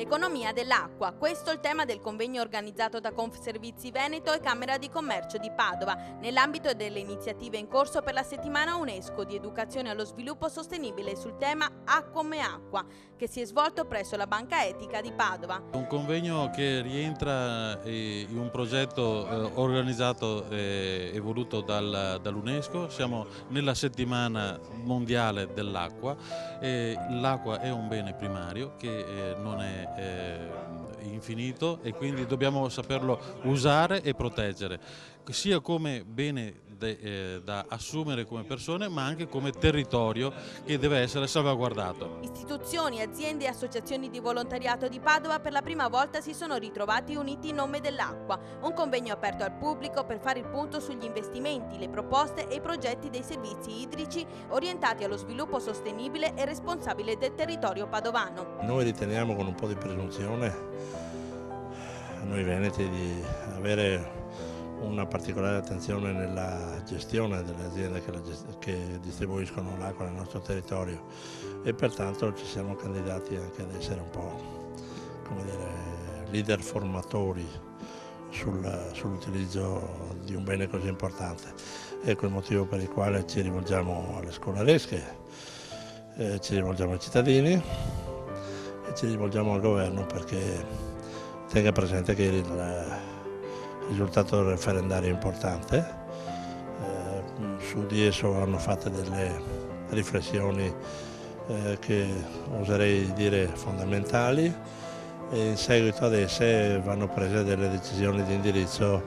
Economia dell'acqua, questo è il tema del convegno organizzato da Confservizi Veneto e Camera di Commercio di Padova, nell'ambito delle iniziative in corso per la settimana UNESCO di educazione allo sviluppo sostenibile sul tema A come acqua, che si è svolto presso la Banca Etica di Padova. Un convegno che rientra in un progetto organizzato e voluto dall'UNESCO. Siamo nella settimana mondiale dell'acqua. L'acqua è un bene primario che non è infinito e quindi dobbiamo saperlo usare e proteggere, sia come bene da assumere come persone, ma anche come territorio che deve essere salvaguardato. Istituzioni, aziende e associazioni di volontariato di Padova per la prima volta si sono ritrovati uniti in nome dell'acqua, un convegno aperto al pubblico per fare il punto sugli investimenti, le proposte e i progetti dei servizi idrici orientati allo sviluppo sostenibile e responsabile del territorio padovano. Noi riteniamo, con un po' di presunzione, noi veneti, di avere una particolare attenzione nella gestione delle aziende che distribuiscono l'acqua nel nostro territorio e pertanto ci siamo candidati anche ad essere un po', come dire, leader formatori sull'utilizzo di un bene così importante. Ecco il motivo per il quale ci rivolgiamo alle scolaresche, ci rivolgiamo ai cittadini e ci rivolgiamo al governo perché tenga presente che il risultato referendario è importante, su di esso hanno fatto delle riflessioni che oserei dire fondamentali e in seguito ad esse vanno prese delle decisioni di indirizzo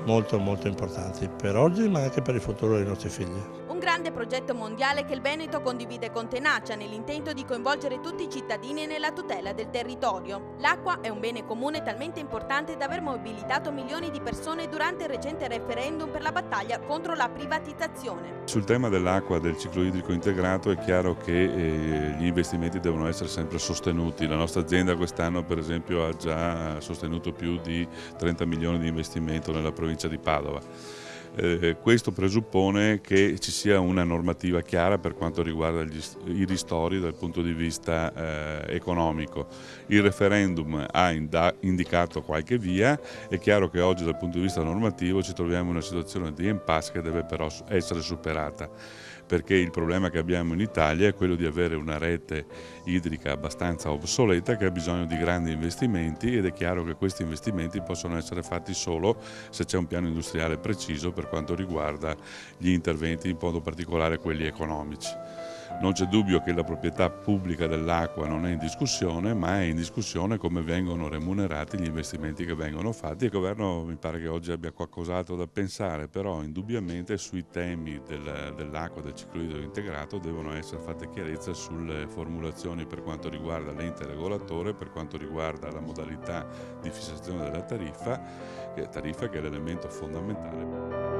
molto importanti per oggi ma anche per il futuro dei nostri figli. Un grande progetto mondiale che il Veneto condivide con tenacia nell'intento di coinvolgere tutti i cittadini nella tutela del territorio. L'acqua è un bene comune talmente importante da aver mobilitato milioni di persone durante il recente referendum per la battaglia contro la privatizzazione. Sul tema dell'acqua, del ciclo idrico integrato, è chiaro che gli investimenti devono essere sempre sostenuti. La nostra azienda quest'anno, per esempio, ha già sostenuto più di 30 milioni di investimento nella provincia di Padova. Questo presuppone che ci sia una normativa chiara per quanto riguarda i ristori dal punto di vista economico. Il referendum ha indicato qualche via, è chiaro che oggi dal punto di vista normativo ci troviamo in una situazione di impasse che deve però essere superata, perché il problema che abbiamo in Italia è quello di avere una rete idrica abbastanza obsoleta che ha bisogno di grandi investimenti ed è chiaro che questi investimenti possono essere fatti solo se c'è un piano industriale preciso per quanto riguarda gli interventi, in modo particolare quelli economici. Non c'è dubbio che la proprietà pubblica dell'acqua non è in discussione, ma è in discussione come vengono remunerati gli investimenti che vengono fatti. Il governo mi pare che oggi abbia qualcos'altro da pensare, però indubbiamente sui temi dell'acqua, del ciclo idrico integrato, devono essere fatte chiarezza sulle formulazioni per quanto riguarda l'ente regolatore, per quanto riguarda la modalità di fissazione della tariffa che è l'elemento fondamentale.